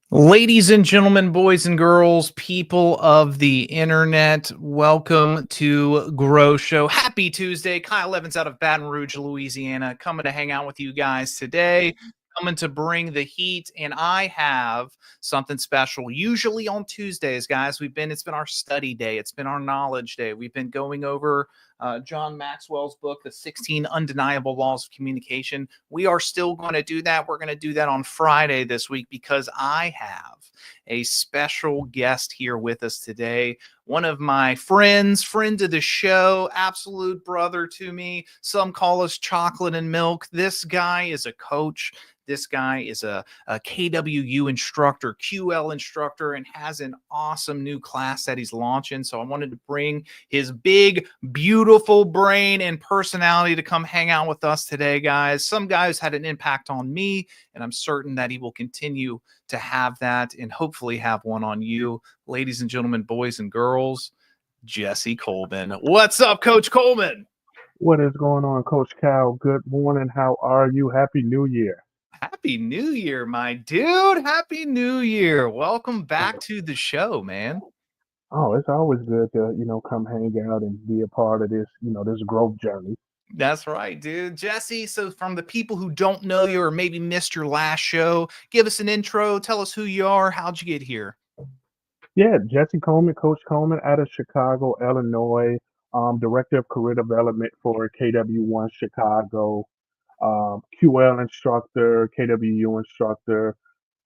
Ladies and gentlemen, boys and girls, people of the internet, welcome to Grow Show. Happy Tuesday. Kyle Evans out of Baton Rouge, Louisiana, coming to hang out with you guys today, coming to bring the heat. And I have something special. Usually on Tuesdays, guys, it's been our study day, it's been our knowledge day. We've been going over John Maxwell's book, The 16 Undeniable Laws of Communication. We are still going to do that. We're going to do that on Friday this week because I have a special guest here with us today. One of my friends, friend of the show, absolute brother to me. Some call us chocolate and milk. This guy is a coach. This guy is a KWU instructor, QL instructor, and has an awesome new class that he's launching. So I wanted to bring his big, beautiful brain and personality to come hang out with us today, guys. Some guys had an impact on me, and I'm certain that he will continue to have that and hopefully have one on you. Ladies and gentlemen, boys and girls, Jesse Coleman. What's up, Coach Coleman? What is going on, Coach Cal? Good morning. How are you? Happy New Year. Happy New Year, my dude. Happy New Year. Welcome back to the show, man. Oh, it's always good to, come hang out and be a part of this growth journey. That's right, dude. Jesse, so from the people who don't know you or maybe missed your last show, give us an intro. Tell us who you are. How'd you get here? Yeah, Jesse Coleman, Coach Coleman out of Chicago, Illinois, Director of Career Development for KW1 Chicago, QL instructor, KWU instructor,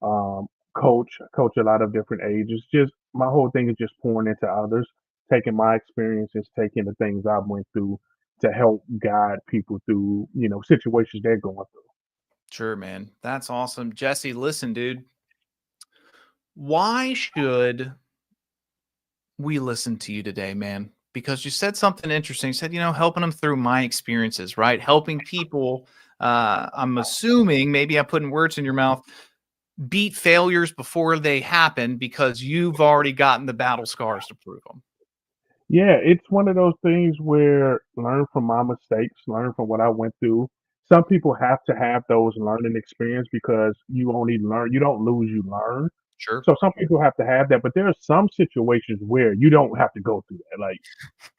coach a lot of different ages. Just my whole thing is just pouring into others, taking my experiences, taking the things I went through to help guide people through, situations they're going through. Sure, man. That's awesome. Jesse, listen, dude. Why should we listen to you today, man? Because you said something interesting. You said, helping them through my experiences, right? Helping people. I'm assuming, maybe I'm putting words in your mouth, beat failures before they happen because you've already gotten the battle scars to prove them. Yeah, it's one of those things where learn from my mistakes, learn from what I went through. Some people have to have those learning experience because you only learn, you don't lose, you learn. Sure. So some people have to have that, but there are some situations where you don't have to go through that. Like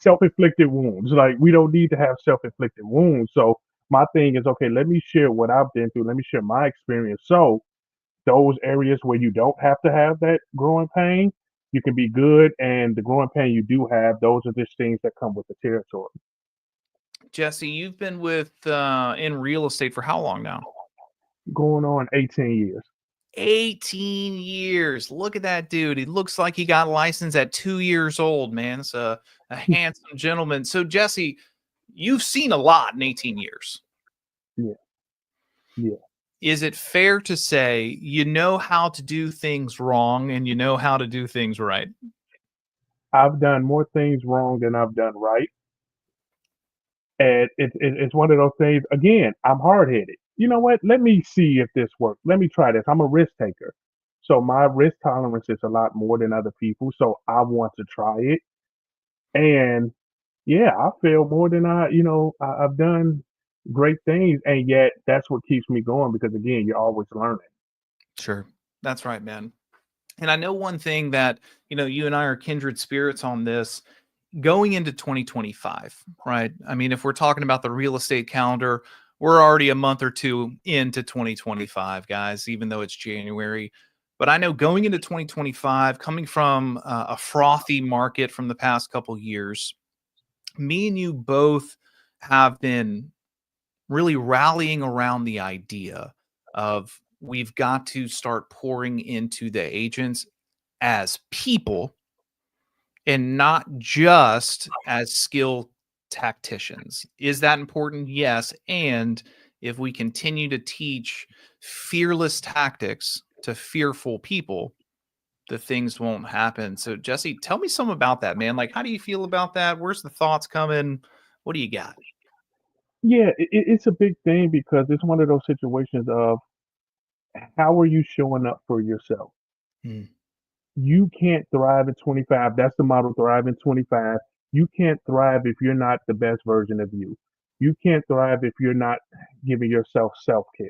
self-inflicted wounds. Like we don't need to have self-inflicted wounds. So my thing is, okay, let me share what I've been through. Let me share my experience. So those areas where you don't have to have that growing pain, you can be good. And the growing pain you do have, those are just things that come with the territory. Jesse, you've been with in real estate for how long now? Going on 18 years. 18 years. Look at that dude. He looks like he got licensed at 2 years old, man. It's a handsome gentleman. So, Jesse, you've seen a lot in 18 years. Yeah. Yeah. Is it fair to say you know how to do things wrong and you know how to do things right? I've done more things wrong than I've done right. And it's one of those things, again, I'm hard headed. You know what? Let me see if this works. Let me try this. I'm a risk taker. So my risk tolerance is a lot more than other people. So I want to try it. And yeah, I fail more than I've done great things. And yet that's what keeps me going because, again, you're always learning. Sure. That's right, man. And I know one thing that, you and I are kindred spirits on this going into 2025, right? I mean, if we're talking about the real estate calendar, we're already a month or two into 2025, guys, even though it's January. But I know going into 2025, coming from a frothy market from the past couple years, me and you both have been really rallying around the idea of we've got to start pouring into the agents as people and not just as skill tacticians. Is that important? Yes. And if we continue to teach fearless tactics to fearful people, the things won't happen. So, Jesse, tell me some about that, man. Like, how do you feel about that? Where's the thoughts coming? What do you got? Yeah, it's a big thing because it's one of those situations of how are you showing up for yourself? Hmm. You can't thrive at 25. That's the model, thrive in 25. You can't thrive if you're not the best version of you. You can't thrive if you're not giving yourself self care.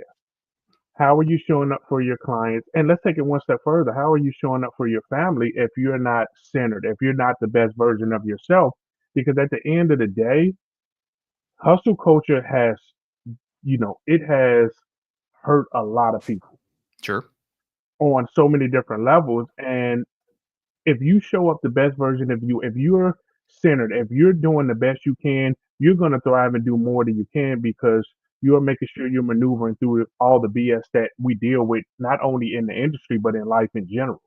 How are you showing up for your clients? And let's take it one step further. How are you showing up for your family if you're not centered, if you're not the best version of yourself? Because at the end of the day, hustle culture has, it has hurt a lot of people Sure. on so many different levels. And if you show up the best version of you, if you're centered, if you're doing the best you can, you're going to thrive and do more than you can because you're making sure you're maneuvering through all the BS that we deal with, not only in the industry, but in life in general.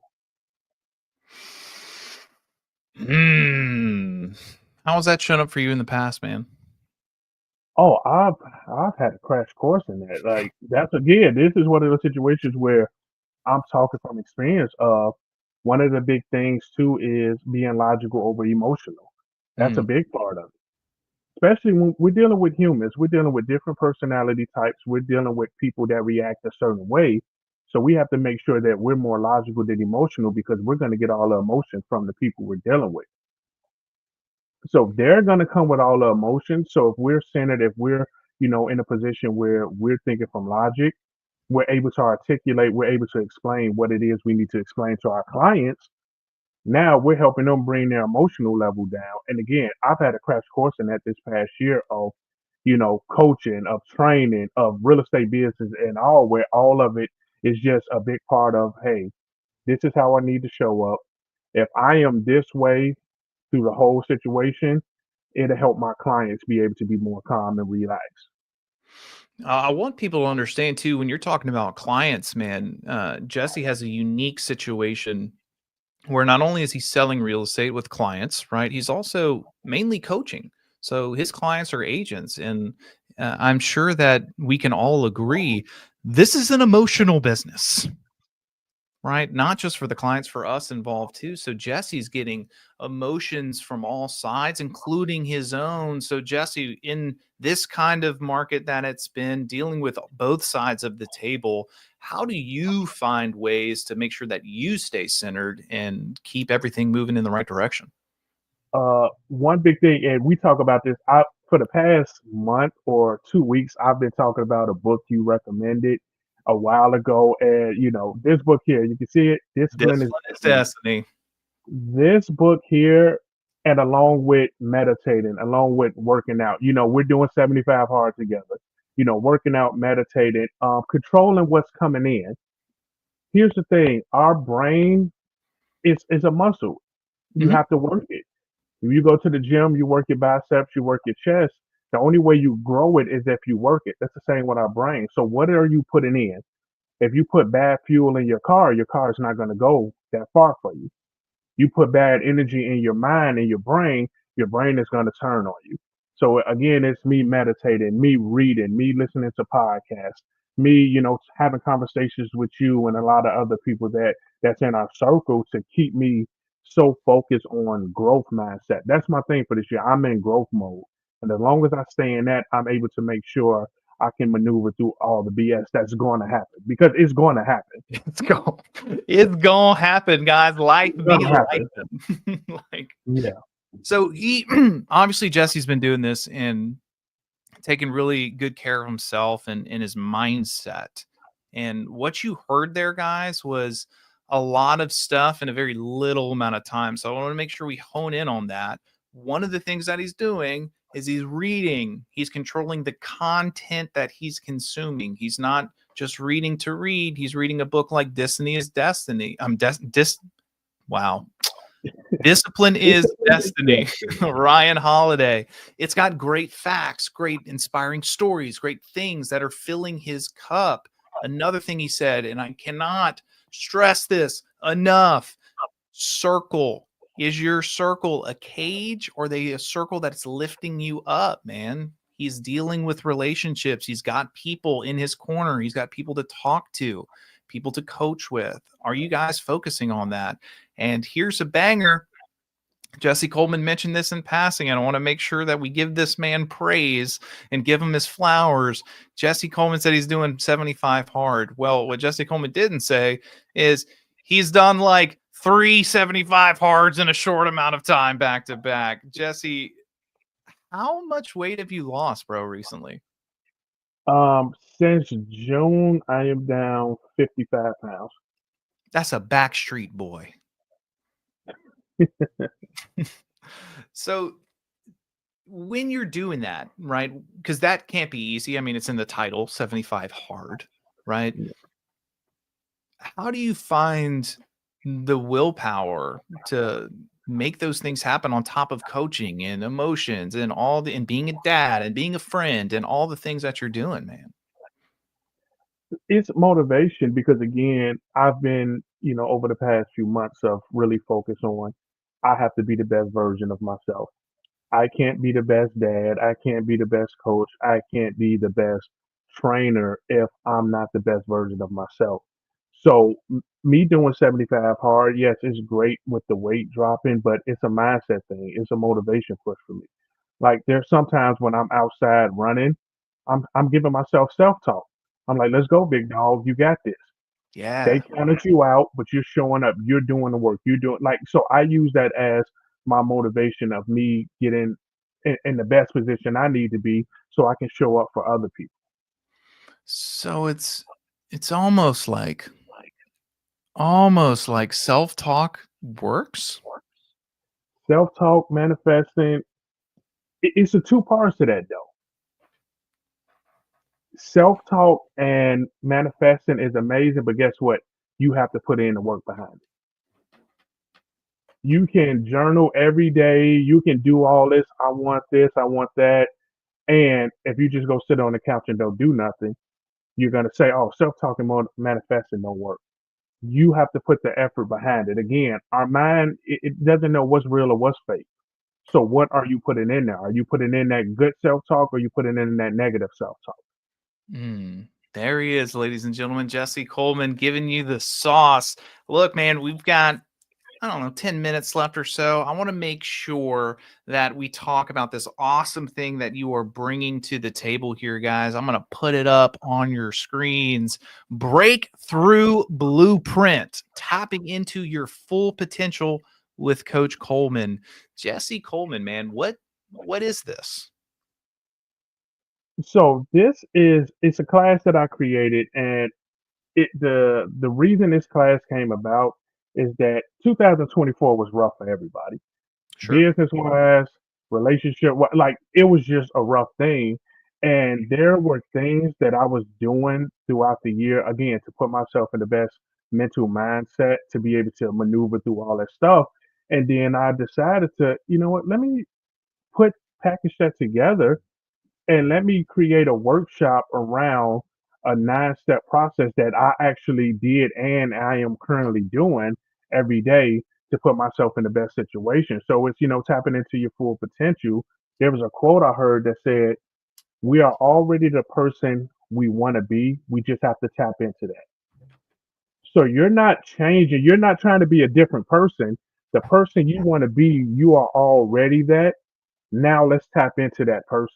How has that shown up for you in the past, man? Oh, I've had a crash course in that. Like that's again, this is one of those situations where I'm talking from experience of one of the big things too is being logical over emotional. That's a Mm. big part of it. Especially when we're dealing with humans, we're dealing with different personality types, we're dealing with people that react a certain way. So we have to make sure that we're more logical than emotional because we're going to get all the emotion from the people we're dealing with. So they're going to come with all the emotions. So if we're centered, if we're, in a position where we're thinking from logic, we're able to articulate, we're able to explain what it is we need to explain to our clients. Now we're helping them bring their emotional level down. And again, I've had a crash course in that this past year of, coaching, of training, of real estate business and all, where all of it is just a big part of, hey, this is how I need to show up. If I am this way through the whole situation, it'll help my clients be able to be more calm and relaxed. I want people to understand too when you're talking about clients, man. Jesse has a unique situation where not only is he selling real estate with clients, right? He's also mainly coaching. So his clients are agents, and I'm sure that we can all agree this is an emotional business, right? Not just for the clients, for us involved too. So Jesse's getting emotions from all sides, including his own. So Jesse, in this kind of market that it's been dealing with both sides of the table, how do you find ways to make sure that you stay centered and keep everything moving in the right direction? One big thing, and we talk about this. I For the past month or 2 weeks, I've been talking about a book you recommended a while ago, and this book here, you can see it. Discipline is Discipline is Destiny. destiny. This book here, and along with meditating, along with working out, we're doing 75 hard together. Working out, meditating, controlling what's coming in. Here's the thing: our brain is a muscle. You Mhm. have to work it. If you go to the gym, you work your biceps, you work your chest. The only way you grow it is if you work it. That's the same with our brain. So what are you putting in? If you put bad fuel in your car is not going to go that far for you. You put bad energy in your mind and your brain is going to turn on you. So again, it's me meditating, me reading, me listening to podcasts, me, having conversations with you and a lot of other people that's in our circle to keep me so focused on growth mindset. That's my thing for this year. I'm in growth mode. And as long as I stay in that, I'm able to make sure I can maneuver through all the BS that's going to happen because it's going to happen. It's going, it's gonna happen, guys. Life It's be going to happen. life. Like, Yeah. so he obviously Jesse's been doing this and taking really good care of himself and his mindset. And what you heard there, guys, was a lot of stuff in a very little amount of time. So I want to make sure we hone in on that. One of the things that he's doing is he's reading, he's controlling the content that he's consuming. He's not just reading to read, he's reading a book like Destiny is Destiny. Wow. Discipline is Destiny. Ryan Holiday. It's got great facts, great inspiring stories, great things that are filling his cup. Another thing he said, and I cannot stress this enough, circle. Is your circle a cage or they a circle that's lifting you up, man? He's dealing with relationships. He's got people in his corner. He's got people to talk to, people to coach with. Are you guys focusing on that? And here's a banger. Jesse Coleman mentioned this in passing, and I want to make sure that we give this man praise and give him his flowers. Jesse Coleman said he's doing 75 hard. Well, what Jesse Coleman didn't say is he's done like 375 hards in a short amount of time back to back. Jesse, how much weight have you lost, bro, recently? Since June, I am down 55 pounds. That's a backstreet boy. So when you're doing that, right? Because that can't be easy. I mean, it's in the title, 75 hard, right? How do you find the willpower to make those things happen on top of coaching and emotions and and being a dad and being a friend and all the things that you're doing, man? It's motivation because again, I've been, over the past few months of really focus on I have to be the best version of myself. I can't be the best dad. I can't be the best coach. I can't be the best trainer if I'm not the best version of myself. So me doing 75 hard, yes, it's great with the weight dropping, but it's a mindset thing. It's a motivation push for me. Like there's sometimes when I'm outside running, I'm giving myself self-talk. I'm like, let's go, big dog. You got this. They Yeah. counted you out, but you're showing up. You're doing the work. You're doing like so. I use that as my motivation of me getting in the best position I need to be, so I can show up for other people. So it's almost like self-talk works. Self talk, manifesting. It's a two parts to that though. Self talk and manifesting is amazing, but guess what? You have to put in the work behind it. You can journal every day. You can do all this. I want this. I want that. And if you just go sit on the couch and don't do nothing, you're going to say, oh, self talk and manifesting don't work. You have to put the effort behind it. Again, our mind, it doesn't know what's real or what's fake. So, what are you putting in there? Are you putting in that good self talk or are you putting in that negative self talk? There he is, ladies and gentlemen. Jesse Coleman giving you the sauce. Look, man, we've got, I don't know, 10 minutes left or so. I want to make sure that we talk about this awesome thing that you are bringing to the table here, guys. I'm going to put it up on your screens. Breakthrough Blueprint, tapping into your full potential with Coach Coleman. Jesse Coleman, man, what is this? So, it's a class that I created, and the reason this class came about is that 2024 was rough for everybody, Sure. business wise, relationship, like it was just a rough thing. And there were things that I was doing throughout the year, again, to put myself in the best mental mindset to be able to maneuver through all that stuff. And then I decided to, you know what, let me put package that together and let me create a workshop around a 9 step process that I actually did and I am currently doing every day to put myself in the best situation. So it's, tapping into your full potential. There was a quote I heard that said, we are already the person we want to be. We just have to tap into that. So you're not changing. You're not trying to be a different person. The person you want to be, you are already that. Now let's tap into that person.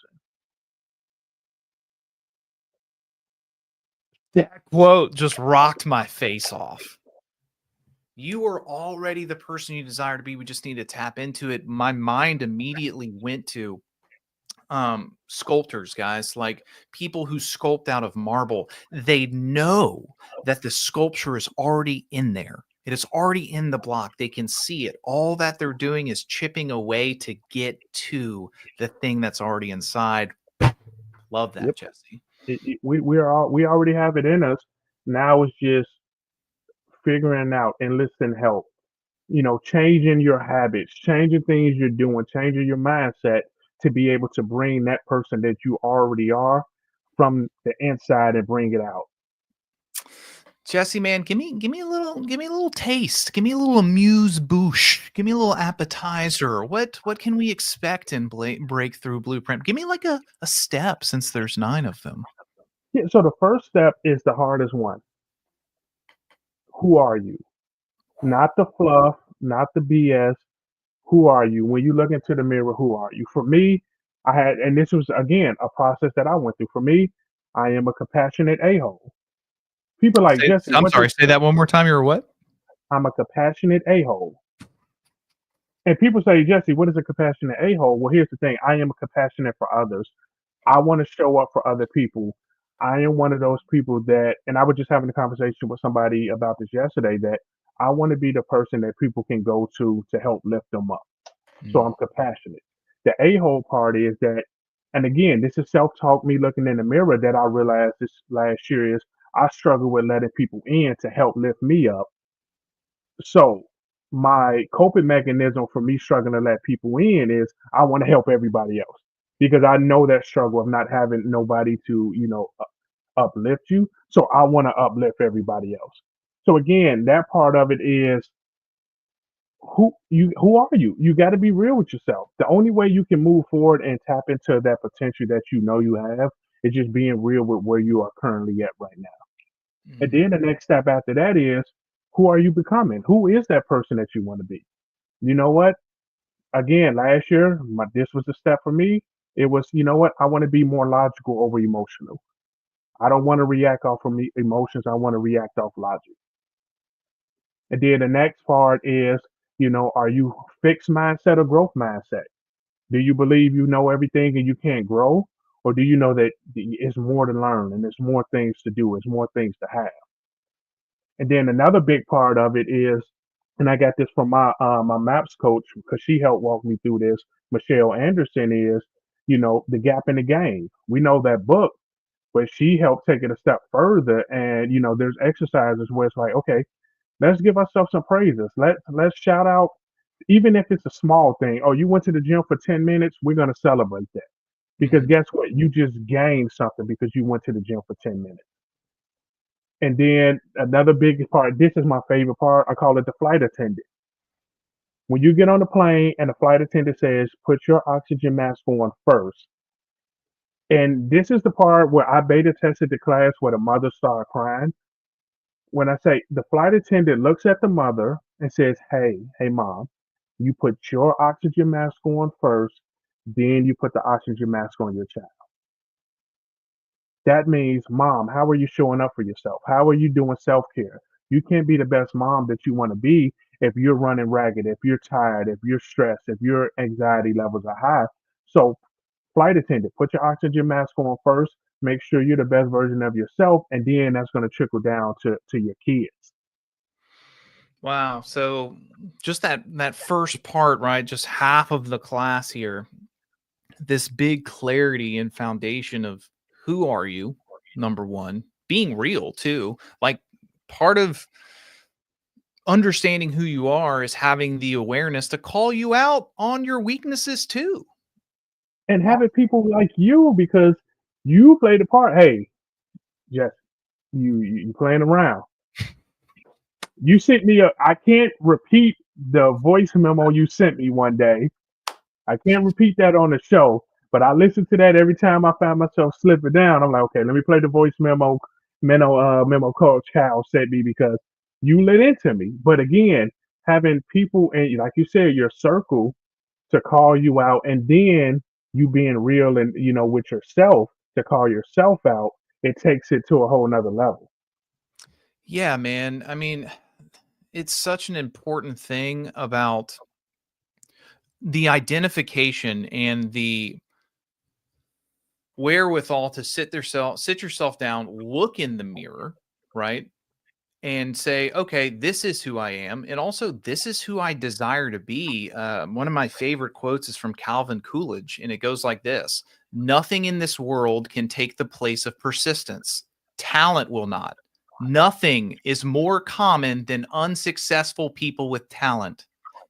That quote just rocked my face off. You are already the person you desire to be. We just need to tap into it. My mind immediately went to sculptors, guys, like people who sculpt out of marble. They know that the sculpture is already in there. It is already in the block. They can see it. All that they're doing is chipping away to get to the thing that's already inside. Love that, Yep. Jesse. We already have it in us. Now it's just figuring out, enlisting help. Changing your habits, changing things you're doing, changing your mindset to be able to bring that person that you already are from the inside and bring it out. Jesse, man, give me a little taste. Give me a little amuse bouche. Give me a little appetizer. What can we expect in Breakthrough Blueprint? Give me like a step since there's 9 of them. Yeah, so the first step is the hardest one. Who are you? Not the fluff, not the BS. Who are you? When you look into the mirror, who are you? For me, and this was again a process that I went through. For me, I am a compassionate a-hole. People like Jesse, I'm what sorry, does say that one more time. You're what? I'm a compassionate a-hole. And people say, Jesse, what is a compassionate a-hole? Well, here's the thing. I am compassionate for others. I want to show up for other people. I am one of those people that, and I was just having a conversation with somebody about this yesterday, that I want to be the person that people can go to help lift them up. So Mm, I'm compassionate. The a-hole part is that, and again, this is self-talk, me looking in the mirror, that I realized this last year is I struggle with letting people in to help lift me up. So my coping mechanism for me struggling to let people in is I want to help everybody else because I know that struggle of not having nobody to, uplift you. So I want to uplift everybody else. So again, that part of it is who are you? You got to be real with yourself. The only way you can move forward and tap into that potential that you know you have is just being real with where you are currently at right now. And mhm, then the next step after that is who are you becoming? Who is that person that you want to be? You know what? Again, last year, this was a step for me. It was, you know what? I want to be more logical over emotional. I don't want to react off of emotions. I want to react off logic. And then the next part is, are you fixed mindset or growth mindset? Do you believe you know everything and you can't grow? Or do you know that it's more to learn and there's more things to do, there's more things to have? And then another big part of it is, and I got this from my maps coach because she helped walk me through this, Michelle Anderson, is, the gap in the game. We know that book, but she helped take it a step further. And, there's exercises where it's like, okay, let's give ourselves some praises. Let's shout out, even if it's a small thing. Oh, you went to the gym for 10 minutes, we're gonna celebrate that. Because mhm. guess what? You just gained something because you went to the gym for 10 minutes. And then another big part, this is my favorite part, I call it the flight attendant. When you get on the plane and the flight attendant says, put your oxygen mask on first. And this is the part where I beta tested the class where the mother started crying. When I say the flight attendant looks at the mother and says, hey, mom, you put your oxygen mask on first, then you put the oxygen mask on your child. That means, mom, how are you showing up for yourself? How are you doing self care? You can't be the best mom that you want to be if you're running ragged, if you're tired, if you're stressed, if your anxiety levels are high. So, flight attendant, put your oxygen mask on first. Make sure you're the best version of yourself, and then that's going to trickle down to your kids. Wow. So just that first part, right? Just half of the class here. This big clarity and foundation of who are you? Number one, being real too. Like part of understanding who you are is having the awareness to call you out on your weaknesses too. And having people like you because you play the part. Hey, Jess, you playing around. You sent me a. I can't repeat the voice memo you sent me one day. I can't repeat that on the show, but I listen to that every time I find myself slipping down. I'm like, okay, let me play the voice memo Coach Cal sent me because you lit into me. But again, having people and like you said, your circle to call you out, and then you being real and with yourself to call yourself out, it takes it to a whole nother level. Yeah, man. I mean, it's such an important thing about the identification and the wherewithal to sit yourself down, look in the mirror, right? And say, okay, this is who I am. And also, this is who I desire to be. One of my favorite quotes is from Calvin Coolidge, and it goes like this: nothing in this world can take the place of persistence. Talent will not. Nothing is more common than unsuccessful people with talent.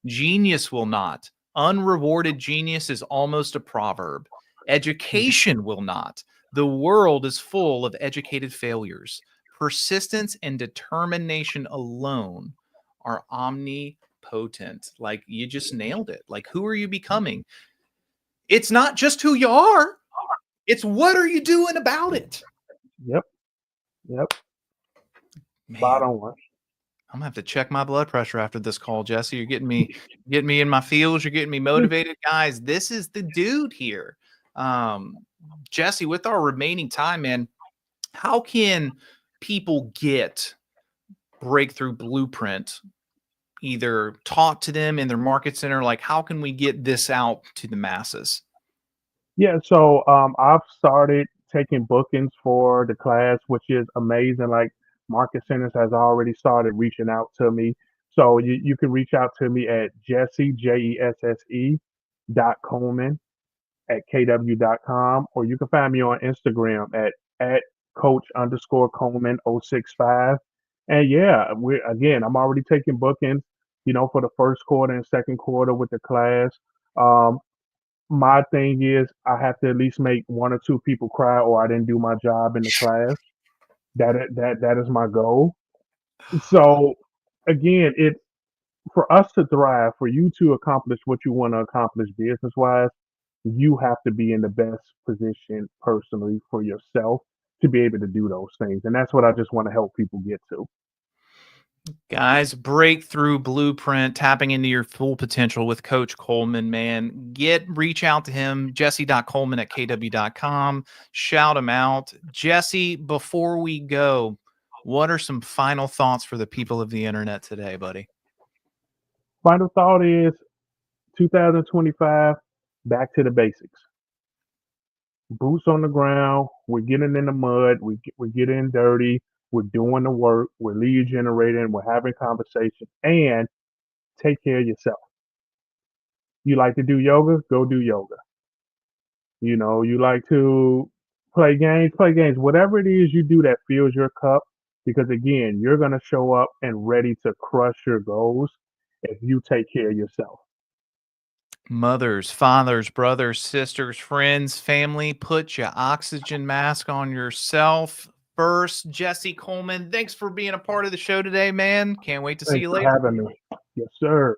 Genius will not. Unrewarded genius is almost a proverb. Mhm. Education will not. The world is full of educated failures. Persistence and determination alone are omnipotent. Like you just nailed it. Like, who are you becoming? It's not just who you are, it's what are you doing about it? Yep, yep, spot Man, on. I'm gonna have to check my blood pressure after this call, Jesse. You're getting me in my feels. You're getting me motivated, guys. This is the dude here. Um, Jesse, with our remaining time, man, how can people get Breakthrough Blueprint either taught to them in their market center? Like, how can we get this out to the masses? Yeah, so I've started taking bookings for the class, which is amazing. Like Market Centers has already started reaching out to me. So you can reach out to me at Jesse, Jesse .Coleman at KW.com, or you can find me on Instagram at coach_Coleman 065. And yeah, I'm already taking bookings, for the first quarter and second quarter with the class. Um, my thing is I have to at least make one or two people cry or I didn't do my job in the class. That is my goal. So again, it for us to thrive, for you to accomplish what you want to accomplish business wise, you have to be in the best position personally for yourself to be able to do those things. And that's what I just want to help people get to. Guys, breakthrough blueprint, tapping into your full potential with Coach Coleman, man. Reach out to him, Jesse.Coleman at KW.com. Shout him out. Jesse, before we go, what are some final thoughts for the people of the internet today, buddy? Final thought is 2025, back to the basics. Boots on the ground. We're getting in the mud. We're getting dirty. We're doing the work. We're lead generating. We're having conversation. And take care of yourself. You like to do yoga? Go do yoga. You like to play games? Play games. Whatever it is you do that fills your cup, because again, you're going to show up and ready to crush your goals if you take care of yourself. Mothers, fathers, brothers, sisters, friends, family, put your oxygen mask on yourself first. Jesse Coleman, thanks for being a part of the show today, man. Can't wait to see Thanks you for later. having me. Yes, sir.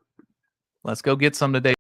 Let's go get some today.